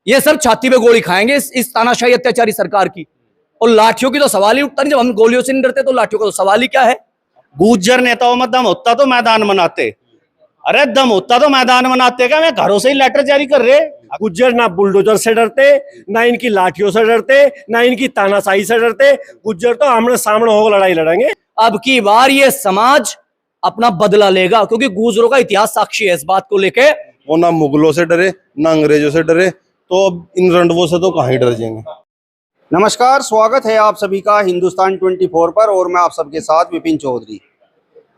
ये सब छाती पे गोली खाएंगे इस तानाशाही अत्याचारी सरकार की। और लाठियों की तो सवाल ही उठता नहीं, जब हम गोलियों से नहीं डरते तो लाठियों का तो सवाल ही क्या है। गुज्जर नेताओं में दम होता तो मैदान बनाते। अरे दम होता तो मैदान बनाते, क्या मैं घरों से ही लेटर जारी कर रहे। गुज्जर ना बुलडोजर से डरते, ना इनकी लाठियों से डरते, ना इनकी तानाशाही से डरते। गुज्जर तो आमने सामने होकर लड़ाई लड़ेंगे। अब की बार ये समाज अपना बदला लेगा, क्योंकि गुजरों का इतिहास साक्षी है इस बात को लेके। वो ना मुगलों से डरे ना अंग्रेजों से डरे, तो अब इन रंडवों से तो कहाँ ही डर जाएंगे। नमस्कार, स्वागत है आप सभी का हिंदुस्तान 24 पर और मैं आप सबके साथ विपिन चौधरी।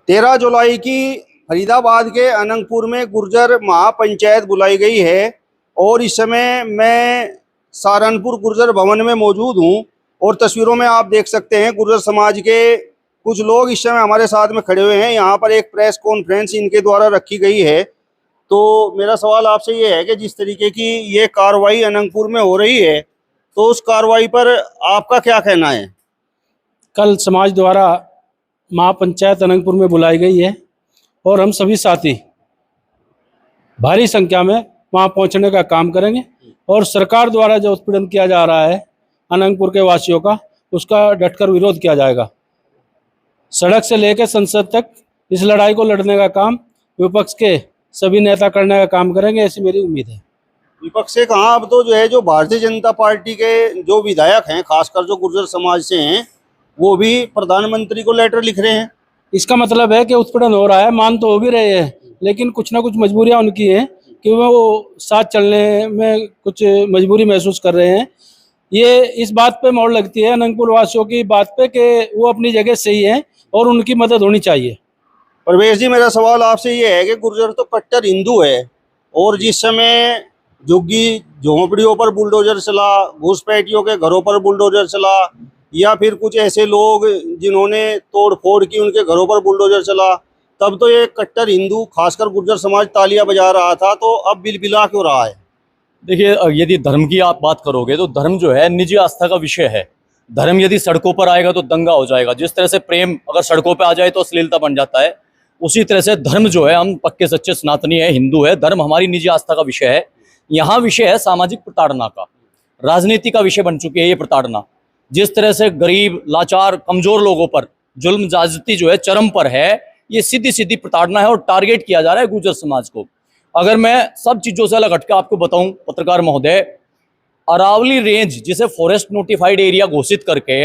13 जुलाई की फरीदाबाद के अनंगपुर में गुर्जर महापंचायत बुलाई गई है और इस समय मैं सहारनपुर गुर्जर भवन में मौजूद हूं और तस्वीरों में आप देख सकते हैं गुर्जर समाज के कुछ लोग इस समय हमारे साथ में खड़े हुए हैं। यहाँ पर एक प्रेस कॉन्फ्रेंस इनके द्वारा रखी गई है। तो मेरा सवाल आपसे ये है कि जिस तरीके की ये कार्रवाई अनंगपुर में हो रही है, तो उस कार्रवाई पर आपका क्या कहना है? कल समाज द्वारा महापंचायत अनंगपुर में बुलाई गई है और हम सभी साथी भारी संख्या में वहां पहुंचने का काम करेंगे और सरकार द्वारा जो उत्पीड़न किया जा रहा है अनंगपुर के वासियों का, उसका डटकर विरोध किया जाएगा। सड़क से लेकर संसद तक इस लड़ाई को लड़ने का काम विपक्ष के सभी नेता करने का काम करेंगे, ऐसी मेरी उम्मीद है। विपक्ष से कहाँ, अब तो जो है जो भारतीय जनता पार्टी के जो विधायक हैं, खासकर जो गुर्जर समाज से हैं, वो भी प्रधानमंत्री को लेटर लिख रहे हैं। इसका मतलब है कि उत्पीड़न हो रहा है, मान तो हो भी रहे हैं, लेकिन कुछ ना कुछ मजबूरियां उनकी हैं कि वो साथ चलने में कुछ मजबूरी महसूस कर रहे हैं। ये इस बात पे मोड़ लगती है अनंगपुर वासियों की बात पे कि वो अपनी जगह सही है और उनकी मदद होनी चाहिए। परवेश जी, मेरा सवाल आपसे ये है कि गुर्जर तो कट्टर हिंदू है और जिस समय झुग्गी झोंपड़ियों पर बुलडोजर चला, घुसपैठियों के घरों पर बुलडोजर चला, या फिर कुछ ऐसे लोग जिन्होंने तोड़ फोड़ की उनके घरों पर बुलडोजर चला, तब तो ये कट्टर हिंदू खासकर गुर्जर समाज तालियां बजा रहा था, तो अब बिलबिला क्यों रहा है? देखिए, यदि धर्म की आप बात करोगे तो धर्म जो है निजी आस्था का विषय है। धर्म यदि सड़कों पर आएगा तो दंगा हो जाएगा। जिस तरह से प्रेम अगर सड़कों पर आ जाए तो अश्लीलता बन जाता है, उसी तरह से धर्म जो है, हम पक्के सच्चे सनातनी है, हिंदू है, धर्म हमारी निजी आस्था का विषय है। यहाँ विषय है सामाजिक प्रताड़ना का, राजनीति का विषय बन चुकी है ये प्रताड़ना। जिस तरह से गरीब, लाचार, कमजोर लोगों पर जुल्म ज्यादती जो है चरम पर है, ये सीधी सीधी प्रताड़ना है और टारगेट किया जा रहा है गुर्जर समाज को। अगर मैं सब चीजों से अलग हटकर आपको बताऊं पत्रकार महोदय, अरावली रेंज जिसे फॉरेस्ट नोटिफाइड एरिया घोषित करके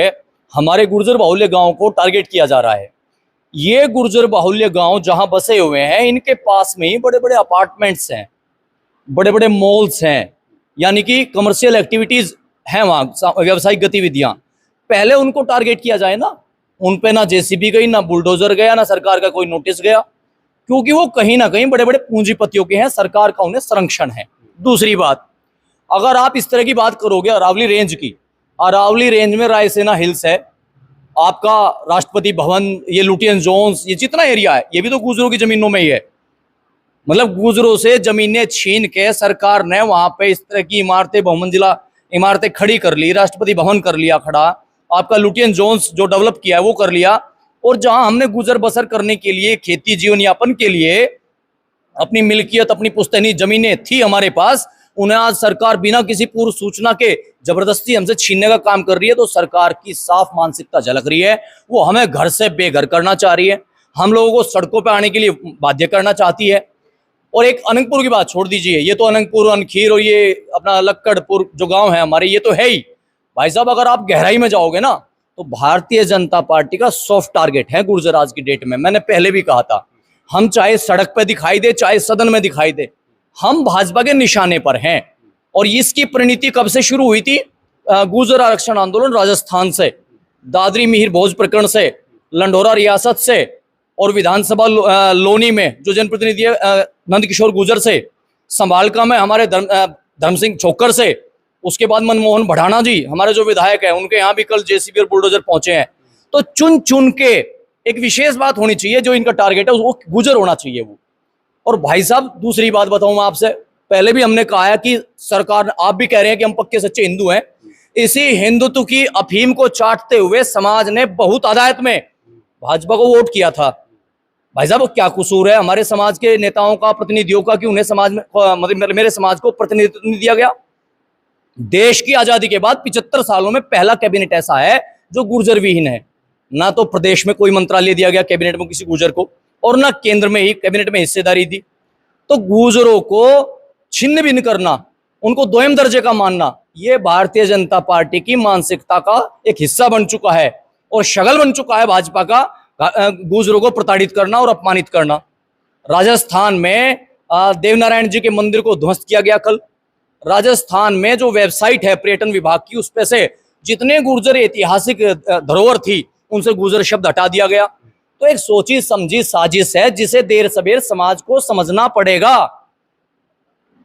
हमारे गुर्जर बाहुल्य गांव को टारगेट किया जा रहा है। ये गुर्जर बाहुल्य गांव जहां बसे हुए हैं, इनके पास में ही बड़े बड़े अपार्टमेंट्स हैं, बड़े बड़े मॉल्स हैं, यानी कि कमर्शियल एक्टिविटीज हैं, वहाँ व्यावसायिक गतिविधियां। पहले उनको टारगेट किया जाए ना, उन पे ना जेसीबी गई, ना बुलडोजर गया, ना सरकार का कोई नोटिस गया, क्योंकि वो कहीं ना कहीं बड़े बड़े पूंजीपतियों के हैं, सरकार का उन्हें संरक्षण है। दूसरी बात, अगर आप इस तरह की बात करोगे अरावली रेंज की, अरावली रेंज में रायसेना हिल्स है, आपका राष्ट्रपति भवन, ये लुटियन जोन्स, ये जितना एरिया है ये भी तो गुजरों की जमीनों में ही है। मतलब गुजरों से जमीनें छीन के सरकार ने वहां पे इस तरह की इमारतें, बहुमंजिला इमारतें खड़ी कर ली, राष्ट्रपति भवन कर लिया खड़ा, आपका लुटियन जोन्स जो डेवलप किया है वो कर लिया। और जहां हमने गुजर बसर करने के लिए, खेती जीवन यापन के लिए अपनी मिल्कियत, अपनी पुश्तैनी जमीनें थी हमारे पास, उन्हें आज सरकार बिना किसी पूर्व सूचना के जबरदस्ती हमसे छीनने का काम कर रही है। तो सरकार की साफ मानसिकता झलक रही है, वो हमें घर से बेघर करना चाह रही है, हम लोगों को सड़कों पर आने के लिए बाध्य करना चाहती है। और एक अनंगपुर की बात छोड़ दीजिए, ये तो अनंगपुर, अनखीर और ये अपना लक्कड़पुर जो गांव है हमारे, ये तो है ही। भाई साहब, अगर आप गहराई में जाओगे ना तो भारतीय जनता पार्टी का सॉफ्ट टारगेट है गुर्जर आज की डेट में। मैंने पहले भी कहा था, हम चाहे सड़क पे दिखाई दे, चाहे सदन में दिखाई दे, हम भाजपा के निशाने पर हैं। और इसकी परिणति कब से शुरू हुई थी? गुर्जर आरक्षण आंदोलन राजस्थान से, दादरी मिहिर भोज प्रकरण से, लंढौरा रियासत से, और विधानसभा लोनी में जो जनप्रतिनिधि नंदकिशोर गुर्जर से, संभालका में हमारे धर्म सिंह छोक्कर से, उसके बाद मनमोहन भड़ाना जी हमारे जो विधायक हैं, उनके यहाँ भी कल जेसीबी और बुलडोजर पहुंचे हैं। तो चुन चुन के एक विशेष बात होनी चाहिए, जो इनका टारगेट है वो गुर्जर होना चाहिए वो। और भाई साहब, दूसरी बात बताऊं मैं आपसे, पहले भी हमने कहा है कि सरकार, आप भी कह रहे हैं कि हम पक्के सच्चे हिंदू हैं, इसी हिंदुत्व की अफीम को चाटते हुए समाज ने बहुत आदायत में भाजपा को वोट किया था। भाई साहब, क्या कसूर है हमारे समाज के नेताओं का, प्रतिनिधियों का, कि उन्हें समाज में, मतलब मेरे समाज को प्रतिनिधित्व नहीं दिया गया? देश की आजादी के बाद 75 सालों में पहला कैबिनेट ऐसा है जो गुर्जर विहीन है। ना तो प्रदेश में कोई मंत्रालय दिया गया कैबिनेट में किसी गुर्जर को, और ना केंद्र में ही कैबिनेट में हिस्सेदारी दी। तो गुर्जरों को छिन्न भिन्न करना, उनको दोयम दर्जे का मानना, ये भारतीय जनता पार्टी की मानसिकता का एक हिस्सा बन चुका है और शगल बन चुका है भाजपा का, गुर्जरों को प्रताड़ित करना और अपमानित करना। राजस्थान में देवनारायण जी के मंदिर को ध्वस्त किया गया कल। राजस्थान में जो वेबसाइट है पर्यटन विभाग की, उस पे से जितने गुर्जर ऐतिहासिक धरोहर थी उनसे गुर्जर शब्द हटा दिया गया। तो एक सोची समझी साजिश है जिसे देर सबेर समाज को समझना पड़ेगा।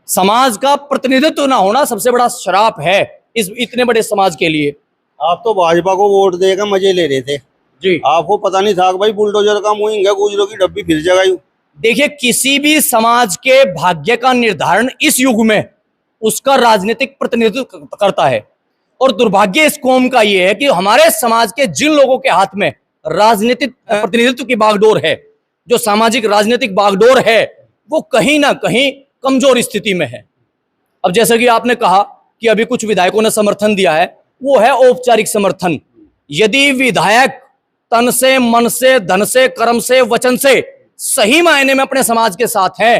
समाज का प्रतिनिधित्व ना होना सबसे बड़ा श्राप है इस इतने बड़े समाज के लिए। आप तो भाजपा को वोट देकर मजे ले रहे थे जी, आपको पता नहीं था कि भाई बुलडोजर का मुहिंग है, गुजरों की डब्बी फिर जाएगा। देखिए किसी भी समाज के भाग्य का निर्धारण इस युग में उसका राजनीतिक प्रतिनिधित्व करता है, और दुर्भाग्य इस कौम का यह है कि हमारे समाज के जिन लोगों के हाथ में राजनीतिक प्रतिनिधित्व की बागडोर है, जो सामाजिक राजनीतिक बागडोर है, वो कहीं ना कहीं कमजोर स्थिति में है। अब जैसा कि आपने कहा कि अभी कुछ विधायकों ने समर्थन दिया है, वो है औपचारिक समर्थन। यदि विधायक तन से, मन से, धन से, कर्म से, वचन से सही मायने में अपने समाज के साथ है,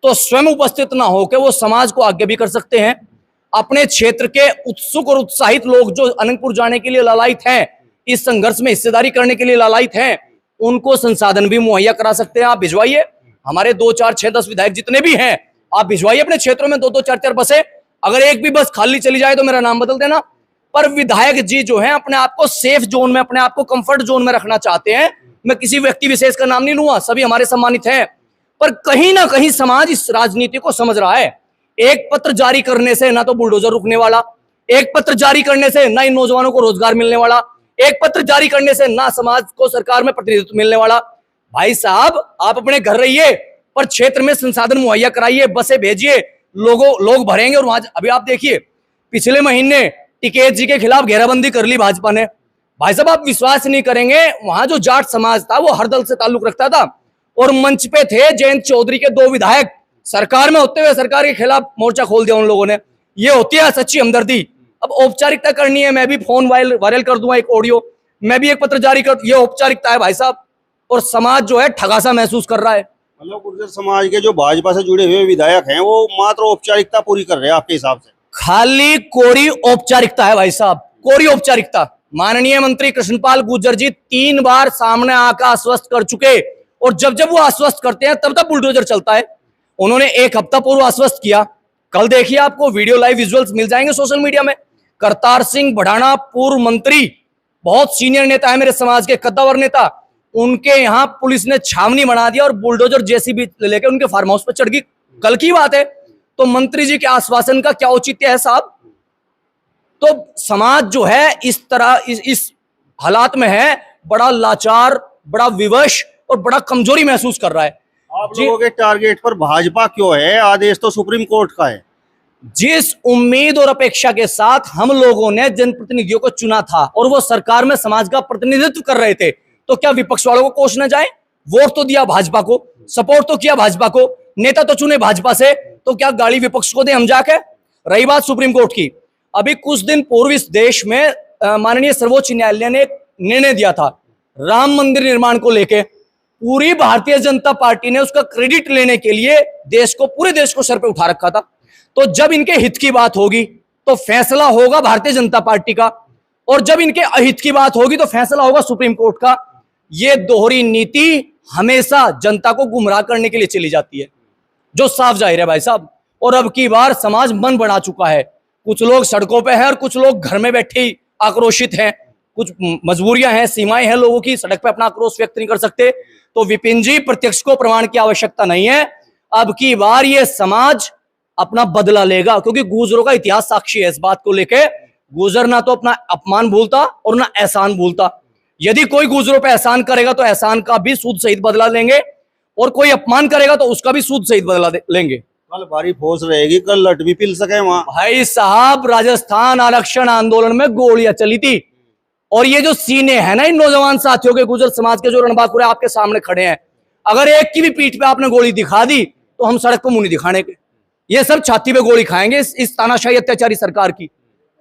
तो स्वयं उपस्थित ना होकर वो समाज को आगे भी कर सकते हैं। अपने क्षेत्र के उत्सुक और उत्साहित लोग जो अनंतपुर जाने के लिए लालायित हैं, इस संघर्ष में हिस्सेदारी करने के लिए लालायित हैं, उनको संसाधन भी मुहैया करा सकते हैं। आप भिजवाइए, हमारे 2, 4, 6, 10 विधायक जितने भी हैं, आप भिजवाइए अपने क्षेत्रों में 2-2, 4-4 बसें। अगर एक भी बस खाली चली जाए तो मेरा नाम बदल देना। पर विधायक जी जो है अपने आप को सेफ जोन में, अपने आप को कंफर्ट जोन में रखना चाहते हैं। मैं किसी व्यक्ति विशेष का नाम नहीं लूंगा, सभी हमारे सम्मानित हैं, पर कहीं ना कहीं समाज इस राजनीति को समझ रहा है। एक पत्र जारी करने से ना तो बुलडोजर रुकने वाला, एक पत्र जारी करने से ना इन नौजवानों को रोजगार मिलने वाला, एक पत्र जारी करने से ना समाज को सरकार में प्रतिनिधित्व मिलने वाला। भाई साहब, आप अपने घर रहिए, पर क्षेत्र में संसाधन मुहैया कराइए, बसें भेजिए, लोग भरेंगे। और वहां अभी आप देखिए, पिछले महीने टिकैत जी के खिलाफ घेराबंदी कर ली भाजपा ने। भाई साहब, आप विश्वास नहीं करेंगे, वहां जो जाट समाज था वो हर दल से ताल्लुक रखता था, और मंच पे थे जयंत चौधरी के 2 विधायक। सरकार में होते हुए सरकार के खिलाफ मोर्चा खोल दिया उन लोगों ने। ये होती है सच्ची हमदर्दी। अब औपचारिकता करनी है, मैं भी फोन वायरल कर दूंगा एक ऑडियो, मैं भी एक पत्र जारी कर, ये औपचारिकता है भाई साहब। और समाज जो है ठगासा महसूस कर रहा है। मतलब गुर्जर समाज के जो भाजपा से जुड़े हुए विधायक हैं वो मात्र औपचारिकता पूरी कर रहे हैं आपके हिसाब से? खाली कोरी औपचारिकता है भाई साहब, कोरी औपचारिकता। माननीय मंत्री कृष्णपाल गुर्जर जी 3 बार सामने आकर आश्वस्त कर चुके, और जब वो आश्वस्त करते हैं तब बुलडोजर चलता है। उन्होंने 1 हफ्ता पूर्व आश्वस्त किया। कल देखिए, आपको वीडियो लाइव विजुअल्स मिल जाएंगे सोशल मीडिया में। करतार सिंह भड़ाना, पूर्व मंत्री, बहुत सीनियर नेता है मेरे समाज के, कद्दावर नेता, उनके यहाँ पुलिस ने छावनी बना दिया और बुलडोजर जेसीबी लेकर उनके फार्म हाउस पर चढ़ गई। कल की बात है। तो मंत्री जी के आश्वासन का क्या औचित्य है साहब? तो समाज जो है इस तरह इस हालात में है, बड़ा लाचार, बड़ा विवश और बड़ा कमजोरी महसूस कर रहा है। आप लोगों के टारगेट पर भाजपा क्यों है? आदेश तो सुप्रीम कोर्ट का है। जिस उम्मीद और अपेक्षा के साथ हम लोगों ने जनप्रतिनिधियों को चुना था और वो सरकार में समाज का प्रतिनिधित्व कर रहे थे, तो क्या विपक्ष वालों को कोस न जाए? वोट तो दिया भाजपा को, सपोर्ट तो किया भाजपा को, नेता तो चुने भाजपा से, तो क्या गाली विपक्ष को दे हम जाके? रही बात सुप्रीम कोर्ट की, अभी कुछ दिन पूर्व इस देश में माननीय सर्वोच्च न्यायालय ने एक निर्णय दिया था राम मंदिर निर्माण को लेके। पूरी भारतीय जनता पार्टी ने उसका क्रेडिट लेने के लिए पूरे देश को सर पे उठा रखा था। तो जब इनके हित की बात होगी तो फैसला होगा भारतीय जनता पार्टी का, और जब इनके अहित की बात होगी तो फैसला होगा सुप्रीम कोर्ट का। ये दोहरी नीति हमेशा जनता को गुमराह करने के लिए चली जाती है, जो साफ जाहिर है भाई साहब। और अब की बार समाज मन बना चुका है। कुछ लोग सड़कों पे हैं और कुछ लोग घर में बैठे ही आक्रोशित हैं। कुछ मजबूरियां हैं, सीमाएं हैं लोगों की, सड़क पे अपना आक्रोश व्यक्त नहीं कर सकते। तो विपिन जी, प्रत्यक्ष को प्रमाण की आवश्यकता नहीं है। अब की बार ये समाज अपना बदला लेगा, क्योंकि गुर्जरों का इतिहास साक्षी है इस बात को लेके। गुर्जर ना तो अपना अपमान भूलता और ना एहसान भूलता। यदि कोई गुर्जरों पे एहसान करेगा तो एहसान का भी सूद सहित बदला लेंगे, और कोई अपमान करेगा तो उसका भी सूद सहित बदला लेंगे। कल भारी फोर्स रहेगी, कल लट भी पिल सके वहां। भाई साहब, राजस्थान आरक्षण आंदोलन में गोलियां चली थी, और ये जो सीने हैं ना इन नौजवान साथियों के, गुर्जर समाज के जो रणबांकुरे आपके सामने खड़े हैं, अगर एक की भी पीठ पे आपने गोली दिखा दी तो हम सड़क को मुंह नहीं दिखाने के। ये सब छाती पे गोली खाएंगे इस तानाशाही अत्याचारी सरकार की।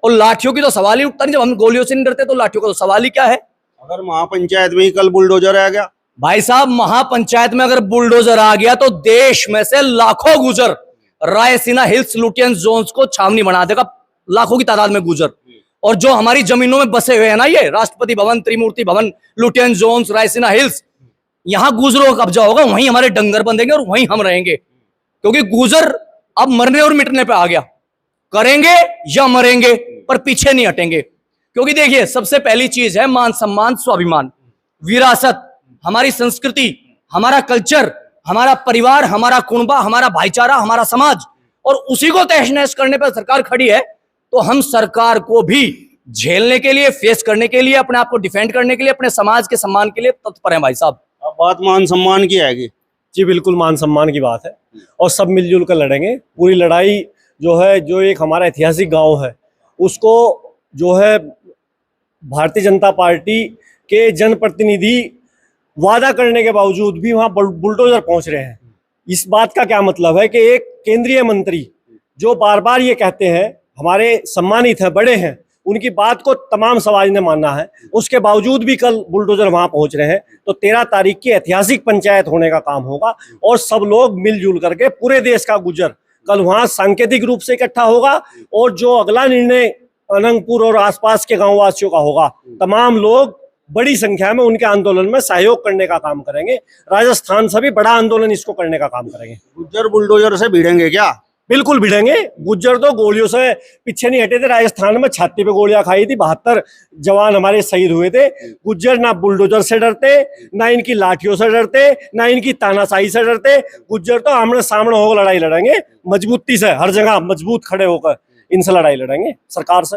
और लाठियों की तो सवाल ही उठता नहीं, जब हम गोलियों से नहीं डरते तो लाठियों का तो सवाल ही क्या है। अगर महापंचायत में ही कल बुलडोजर आ गया, भाई साहब, महापंचायत में अगर बुलडोजर आ गया तो देश में से लाखों गुजर रायसीना हिल्स लुटियन जोन्स को छावनी बना देगा, लाखों की तादाद में गुजर। और जो हमारी जमीनों में बसे हुए हैं ना, ये राष्ट्रपति भवन, त्रिमूर्ति भवन, लुटियन जोन्स, रायसीना हिल्स, यहां गुजरों का कब्जा होगा, वहीं हमारे डंगर बंधेंगे और वहीं हम रहेंगे। क्योंकि गुजर अब मरने और मिटने पे आ गया, करेंगे या मरेंगे, पर पीछे नहीं हटेंगे। क्योंकि देखिए, सबसे पहली चीज है मान सम्मान, स्वाभिमान, विरासत, हमारी संस्कृति, हमारा कल्चर, हमारा परिवार, हमारा कुनबा, हमारा भाईचारा, हमारा समाज। और उसी को तहस नहस करने पर सरकार खड़ी है, तो हम सरकार को भी झेलने के लिए, फेस करने के लिए, अपने आप को डिफेंड करने के लिए, अपने समाज के सम्मान के लिए तत्पर हैं भाई साहब। अब बात मान सम्मान की आएगी। जी बिल्कुल मान सम्मान की बात है, और सब मिलजुल कर लड़ेंगे। पूरी लड़ाई जो है, जो एक हमारा ऐतिहासिक गांव है, उसको जो है भारतीय जनता पार्टी के जनप्रतिनिधि वादा करने के बावजूद भी वहां बुलडोजर पहुंच रहे हैं। इस बात का क्या मतलब है कि एक केंद्रीय मंत्री जो बार बार ये कहते हैं हमारे सम्मानित है, बड़े हैं, उनकी बात को तमाम समाज ने माना है, उसके बावजूद भी कल बुलडोजर वहां पहुंच रहे हैं। तो 13 तारीख की ऐतिहासिक पंचायत होने का काम होगा, और सब लोग मिलजुल करके पूरे देश का गुजर कल वहां सांकेतिक रूप से इकट्ठा होगा। और जो अगला निर्णय अनंगपुर और आसपास के गांव वासियों का होगा, तमाम लोग बड़ी संख्या में उनके आंदोलन में सहयोग करने का काम करेंगे। राजस्थान से भी बड़ा आंदोलन इसको करने का काम करेंगे। गुज्जर बुलडोजर से भिड़ेंगे क्या? बिल्कुल भिड़ेंगे। गुज्जर तो गोलियों से पीछे नहीं हटे थे। राजस्थान में छाती पे गोलियां खाई थी, 72 जवान हमारे शहीद हुए थे। गुज्जर ना बुलडोजर से डरते, ना इनकी लाठियों से डरते, ना इनकी तानाशाही से डरते। गुज्जर तो आमने सामने होकर लड़ाई लड़ेंगे, मजबूती से, हर जगह मजबूत खड़े होकर इनसे लड़ाई लड़ेंगे, सरकार से।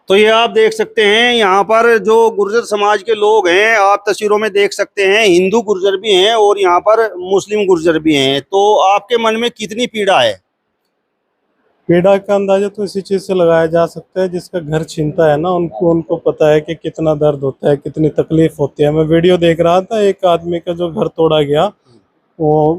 तो ये आप देख सकते हैं, यहाँ पर जो गुर्जर समाज के लोग हैं, आप तस्वीरों में देख सकते हैं, हिंदू गुर्जर भी हैं और यहाँ पर मुस्लिम गुर्जर भी हैं। तो आपके मन में कितनी पीड़ा है? पीड़ा का अंदाजा तो इसी चीज से लगाया जा सकता है, जिसका घर छीनता है ना, उनको पता है कि कितना दर्द होता है, कितनी तकलीफ होती है। मैं वीडियो देख रहा था, एक आदमी का जो घर तोड़ा गया, वो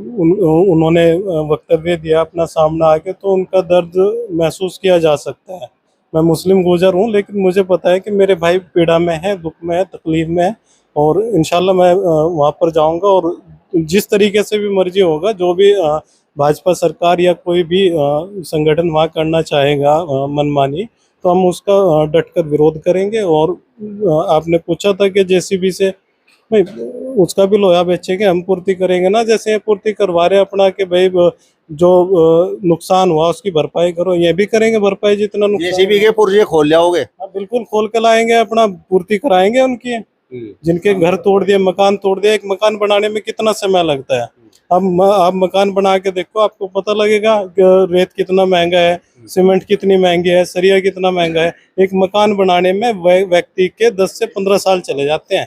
उन्होंने वक्तव्य दिया अपना सामना आके, तो उनका दर्द महसूस किया जा सकता है। मैं मुस्लिम गुजर हूँ, लेकिन मुझे पता है कि मेरे भाई पीड़ा में है, दुख में है, तकलीफ में है, और इंशाल्लाह मैं वहाँ पर जाऊँगा। और जिस तरीके से भी मर्जी होगा, जो भी भाजपा सरकार या कोई भी संगठन वहाँ करना चाहेगा मनमानी, तो हम उसका डटकर विरोध करेंगे। और आपने पूछा था कि जेसीबी से, भाई उसका भी लोहा बेचेंगे, हम पूर्ति करेंगे ना, जैसे पूर्ति करवा रहे अपना कि भाई जो नुकसान हुआ उसकी भरपाई करो, ये भी करेंगे भरपाई जितना नुकसान। जेसीबी के पुर्जे खोल लाओगे? हाँ बिल्कुल, खोल के लाएंगे, अपना पूर्ति कराएंगे उनकी। जिनके घर तोड़ दिए, मकान तोड़ दिया, एक मकान बनाने में कितना समय लगता है। अब आप मकान बना के देखो, आपको पता लगेगा कि रेत कितना महंगा है, सीमेंट कितनी महंगी है, सरिया कितना महंगा है। एक मकान बनाने में व्यक्ति के 10 से 15 साल चले जाते हैं,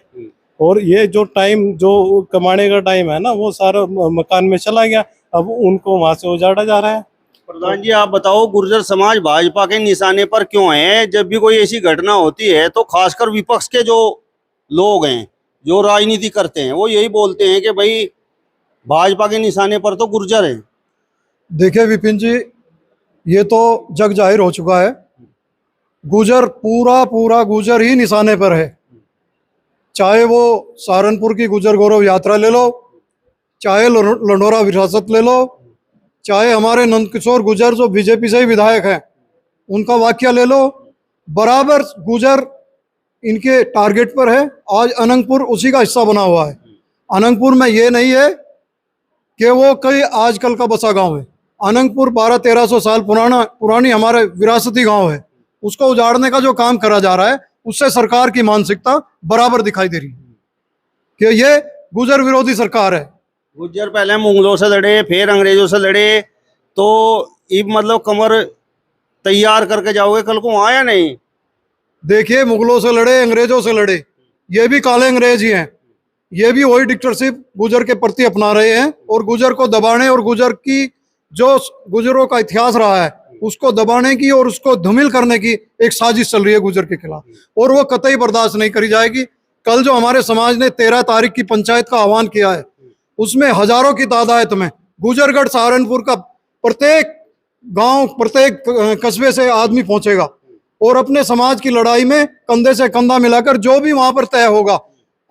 और ये जो टाइम, जो कमाने का टाइम है ना, वो सारा मकान में चला गया। अब उनको वहां से उजाड़ा जा रहा है। प्रधान जी, आप बताओ, गुर्जर समाज भाजपा के निशाने पर क्यों है? जब भी कोई ऐसी घटना होती है तो खासकर विपक्ष के जो लोग हैं, जो राजनीति करते हैं, वो यही बोलते हैं कि भाई भाजपा के निशाने पर तो गुर्जर है। देखिए विपिन जी, ये तो जग जाहिर हो चुका है, गुजर पूरा गुजर ही निशाने पर है। चाहे वो सहारनपुर की गुजर गौरव यात्रा ले लो, चाहे लंडोरा विरासत ले लो, चाहे हमारे नंदकिशोर गुजर जो बीजेपी से ही विधायक हैं, उनका वाकया ले लो, बराबर गुजर इनके टारगेट पर है। आज अनंगपुर उसी का हिस्सा बना हुआ है। अनंगपुर में ये नहीं है कि वो कई आजकल का बसा गांव है। अनंगपुर 1200-1300 साल पुरानी हमारे विरासती गांव है। उसको उजाड़ने का जो काम करा जा रहा है, उससे सरकार की मानसिकता बराबर दिखाई दे रही है कि ये गुजर विरोधी सरकार है। गुज्जर पहले मुगलों से लड़े, फिर अंग्रेजों से लड़े, तो ये मतलब कमर तैयार करके जाओगे कल को वहाँ या नहीं? देखिए, मुगलों से लड़े, अंग्रेजों से लड़े, ये भी काले अंग्रेज ही हैं। ये भी वही डिक्टेटरशिप गुजर के प्रति अपना रहे हैं, और गुजर को दबाने और गुजर की जो गुजरों का इतिहास रहा है उसको दबाने की और उसको धूमिल करने की एक साजिश चल रही है गुजर के खिलाफ, और वो कतई बर्दाश्त नहीं करी जाएगी। कल जो हमारे समाज ने 13 तारीख की पंचायत का आह्वान किया है, उसमें हजारों की तादाद में गुजरगढ़ सहारनपुर का प्रत्येक गांव, प्रत्येक कस्बे से आदमी पहुंचेगा और अपने समाज की लड़ाई में कंधे से कंधा मिलाकर जो भी वहां पर तय होगा,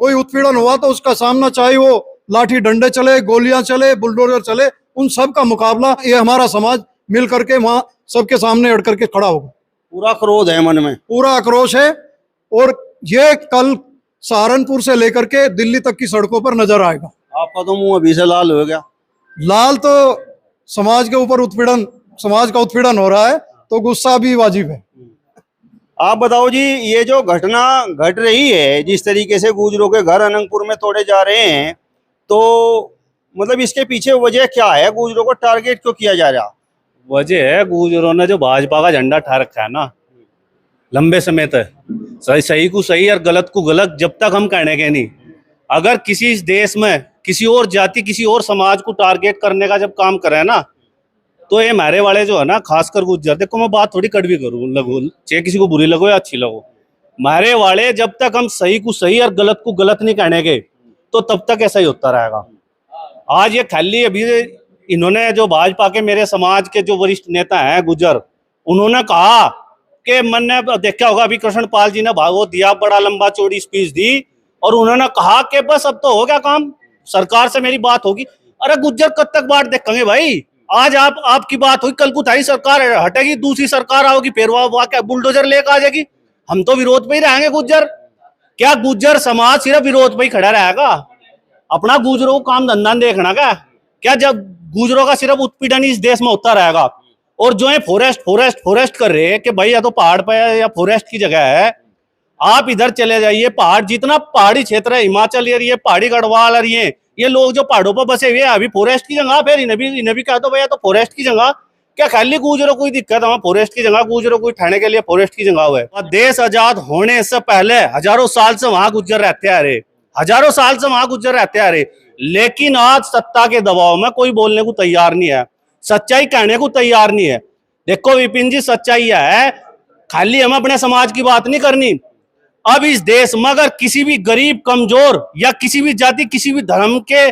कोई उत्पीड़न हुआ तो उसका सामना, चाहे वो लाठी डंडे चले, गोलियां चले, बुलडोजर चले, उन सब का मुकाबला ये हमारा समाज मिल करके वहां सबके सामने अड़ करके खड़ा होगा। पूरा क्रोध है मन में, पूरा आक्रोश है और ये कल सहारनपुर से लेकर के दिल्ली तक की सड़कों पर नजर आएगा। आपका तो मुंह अभी से लाल हो गया। लाल तो समाज के ऊपर उत्पीड़न, समाज का उत्पीड़न हो रहा है तो गुस्सा भी वाजिब है। आप बताओ जी, ये जो घटना घट रही है, जिस तरीके से गुजरों के घर अनंतपुर में तोड़े जा रहे हैं, तो मतलब इसके पीछे वजह क्या है? गुजरों को टारगेट क्यों किया जा रहा? वजह है गुजरों ने जो भाजपा का झंडा ठा रखा है ना लंबे समय तक, सही को सही और गलत को गलत जब तक हम कहने के नहीं। अगर किसी देश में किसी और जाति, किसी और समाज को टारगेट करने का जब काम करे ना, तो ये हमारे वाले जो है ना, खासकर गुज्जर, देखो मैं बात थोड़ी कड़वी करूँ लगू, चाहे किसी को बुरी लगो या अच्छी लगो, हमारे वाले जब तक हम सही को सही और गलत को गलत नहीं कहने के, तो तब तक ऐसा ही होता रहेगा। आज ये खाली अभी इन्होंने जो भाजपा के मेरे समाज के जो वरिष्ठ नेता हैं गुज्जर, उन्होंने कहा कि मैंने देखा होगा अभी कृष्णपाल जी ने भागवत दिया, बड़ा लंबा चौड़ी स्पीच दी और उन्होंने कहा कि बस अब तो हो गया काम, सरकार से मेरी बात होगी। अरे गुज्जर कब तक बात देखेंगे भाई? आज आपकी बात हुई, कल को थारी सरकार हटेगी, दूसरी सरकार आओगी, फिर वो क्या बुलडोजर लेकर आ जाएगी? हम तो विरोध पे ही रहेंगे गुज्जर। क्या गुज्जर समाज सिर्फ विरोध पे ही खड़ा रहेगा? अपना गुजरों को काम धंधा देखना क्या जब गुजरों का सिर्फ उत्पीड़न इस देश में होता रहेगा? और जो है फॉरेस्ट कर रहे हैं कि भाई या तो पहाड़ पे या फॉरेस्ट की जगह है, आप इधर चले जाइए, पहाड़ जितना पहाड़ी क्षेत्र है, हिमाचल ये पहाड़ी गढ़वाल और ये लोग जो पहाड़ों पर बसे हुए हैं, अभी फॉरेस्ट की जगह, फिर इन्हें भी कह दो भैया तो फॉरेस्ट की जगह। क्या खाली गुजरों कोई दिक्कत है? फॉरेस्ट की जगह गुजरों को ठाने के लिए फॉरेस्ट की जगह है। देश आजाद होने से पहले हजारों साल से वहां गुज्जर रहते आ रहे, हजारों साल से वहां गुज्जर रहते आ रहे, लेकिन आज सत्ता के दबाव में कोई बोलने को तैयार नहीं है, सच्चाई कहने को तैयार नहीं है। देखो विपिन जी, सच्चाई है, खाली हम अपने समाज की बात नहीं करनी। अब इस देश में अगर किसी भी गरीब, कमजोर या किसी भी जाति, किसी भी धर्म के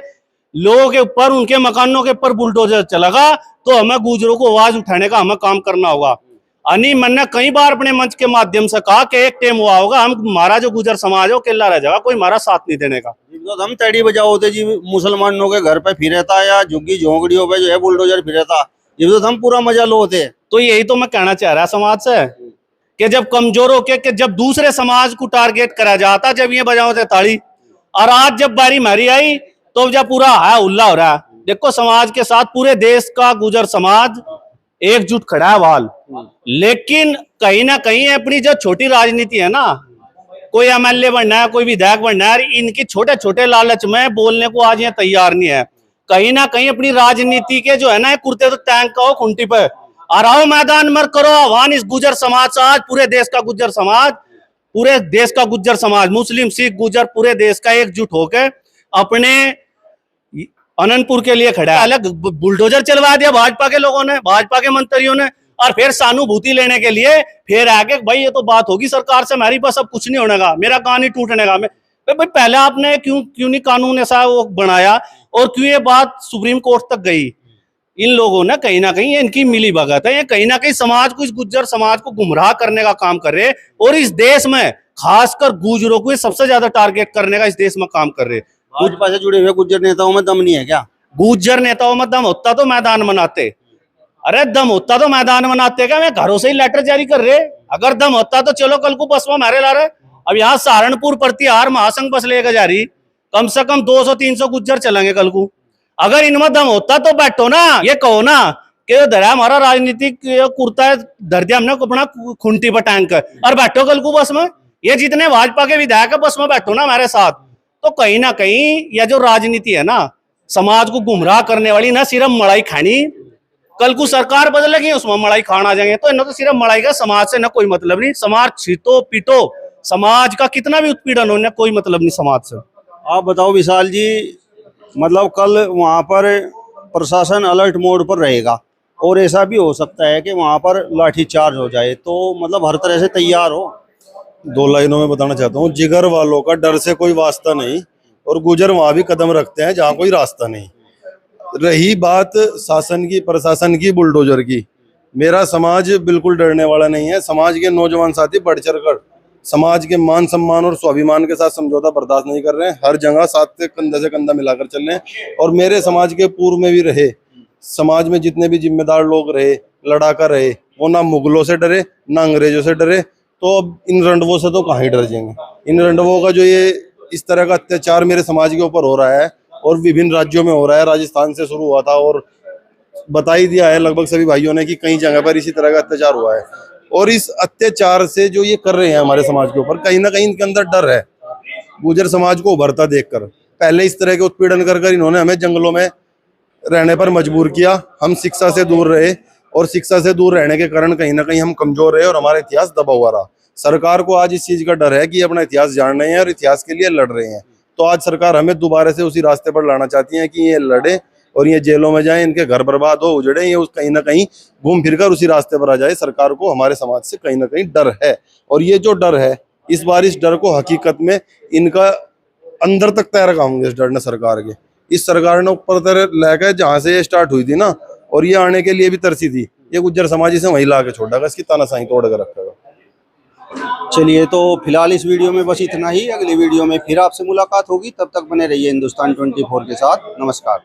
लोगों के ऊपर, उनके मकानों के ऊपर बुलडोजर चलेगा, तो हमें गुजरों को आवाज उठाने का हमें काम करना होगा। अनी मैंने कई बार अपने मंच के माध्यम से कहा कि एक टाइम हुआ होगा, हमारा जो गुजर समाज है वो किला रह जाएगा, कोई हमारा साथ नहीं देने का। तो हम तड़ी बजाओ होते जी, मुसलमानों के घर पे फिरे था या झुग्गी झोंकड़ियों पे जो है बुलडोजर फिरे था, ये तो हम पूरा मजा लो होते। तो यही तो मैं कहना चाह रहा समाज से कि जब कमजोर होके कि जब दूसरे समाज को टारगेट करा जाता, जब ये बजाओते ताली, और आज जब बारी मारी आई तो जब पूरा हाया उल्ला हो रहा है। देखो समाज के साथ पूरे देश का गुजर समाज एकजुट खड़ा है वाल, लेकिन कहीं ना कहीं अपनी जो छोटी राजनीति है ना, कोई एमएलए बनना है, कोई विधायक बनना है, इनकी छोटे छोटे लालच में बोलने को आज ये तैयार नहीं है। कहीं ना कहीं अपनी राजनीति के जो है ना, कुर्ते तो टैंक का हो खुंटी पे, और आओ मैदान में करो आह्वान इस गुजर समाज से। आज पूरे देश का गुजर समाज, पूरे देश का गुजर समाज, मुस्लिम, सिख, गुजर, पूरे देश का एकजुट होकर अपने अनंतपुर के लिए खड़ा है। अलग बुलडोजर चलवा दिया भाजपा के लोगों ने, भाजपा के मंत्रियों ने, और फिर सहानुभूति लेने के लिए फिर आगे भाई ये तो बात होगी सरकार से, हमारी बस अब कुछ नहीं होने का, मेरा कान ही टूटने का। भाई पहले आपने क्यों नहीं कानून ऐसा वो बनाया, और क्यों ये बात सुप्रीम कोर्ट तक गई? इन लोगों ने कहीं ना कहीं इनकी मिली भगत है, ये कहीं ना कहीं समाज को, इस गुज्जर समाज को गुमराह करने का काम कर रहे, और इस देश में खासकर गुजरों को सबसे ज्यादा टारगेट करने का इस देश में काम कर रहे। भाजपा से जुड़े हुए गुज्जर नेताओं में दम नहीं है क्या? गुज्जर नेताओं में दम होता तो मैदान बनाते। अरे दम होता तो मैदान बनाते क्या? मैं घरों से ही लेटर जारी कर रहे। अगर दम होता तो चलो कल को बस में मारे ला रहे। अब यहाँ सहारनपुर प्रतिहार महासंघ बस लेकर जा रही, कम से कम 200-300 गुज्जर चलेंगे कल को। अगर इनमें दम होता तो बैठो ना, ये कहो ना कि धरा हमारा राजनीतिक कुर्ता है, धर दिया हमने अपना खुंटी पर टैंक, और बैठो कल को बस में। ये जितने भाजपा के विधायक है बस में बैठो ना हमारे साथ। तो कहीं ना कहीं यह जो राजनीति है ना, समाज को गुमराह करने वाली, ना सिर्फ मड़ाई खानी, कल को सरकार बदलेगी उसमें मड़ाई खाना आ जाएंगे, तो इन्हें तो सिर्फ मड़ाई का, समाज से ना कोई मतलब नहीं। समाज छीतो पीटो, समाज का कितना भी उत्पीड़न हो, कोई मतलब नहीं समाज से। आप बताओ विशाल जी, मतलब कल वहां पर प्रशासन अलर्ट मोड पर रहेगा, और ऐसा भी हो सकता है कि वहां पर लाठीचार्ज हो जाए, तो मतलब हर तरह से तैयार हो। 2 लाइनों में बताना चाहता हूँ, जिगर वालों का डर से कोई वास्ता नहीं, और गुजर वहां भी कदम रखते हैं जहाँ कोई रास्ता नहीं। रही बात शासन की, प्रशासन की, बुलडोजर की, मेरा समाज बिल्कुल डरने वाला नहीं है। समाज के नौजवान साथी बढ़ चढ़ कर समाज के मान सम्मान और स्वाभिमान के साथ समझौता बर्दाश्त नहीं कर रहे हैं। हर जगह साथ से कंधा मिलाकर चल रहे हैं। और मेरे समाज के पूर्व में भी रहे, समाज में जितने भी जिम्मेदार लोग रहे, लड़ाका रहे, वो ना मुगलों से डरे ना अंग्रेजों से डरे। तो अब इन रंडवों से तो कहाँ ही डर जाएंगे। इन रंडवों का जो ये इस तरह का अत्याचार मेरे समाज के ऊपर हो रहा है और विभिन्न राज्यों में हो रहा है, राजस्थान से शुरू हुआ था और बता ही दिया है लगभग सभी भाइयों ने कि कई जगह पर इसी तरह का अत्याचार हुआ है। और इस अत्याचार से जो ये कर रहे हैं हमारे समाज के ऊपर, कहीं ना कहीं इनके अंदर डर है। गुर्जर समाज को उभरता देखकर पहले इस तरह के उत्पीड़न कर इन्होंने हमें जंगलों में रहने पर मजबूर किया। हम शिक्षा से दूर रहे और शिक्षा से दूर रहने के कारण कहीं ना कहीं हम कमजोर रहे और हमारा इतिहास दबा हुआ रहा। सरकार को आज इस चीज का डर है कि अपना इतिहास जान रहे हैं और इतिहास के लिए लड़ रहे हैं। तो आज सरकार हमें दोबारा से उसी रास्ते पर लाना चाहती है कि ये लड़े और ये जेलों में जाए, इनके घर बर्बाद हो, उजड़े, ये कहीं ना कहीं घूम फिर कर उसी रास्ते पर आ जाए। सरकार को हमारे समाज से कहीं ना कहीं डर है और ये जो डर है, इस बार इस डर को हकीकत में इनका अंदर तक तैर होंगे। इस डर ने सरकार के, इस सरकार ने ऊपर तरह लेकर जहाँ से ये स्टार्ट हुई थी ना, और ये आने के लिए भी तरसी थी, ये गुज्जर समाज इसे वहीं ला के छोड़ेगा, इसकी तानाशाही तोड़ कर रखेगा। चलिए, तो फिलहाल इस वीडियो में बस इतना ही। अगली वीडियो में फिर आपसे मुलाकात होगी, तब तक बने रहिए हिंदुस्तान 24 के साथ। नमस्कार।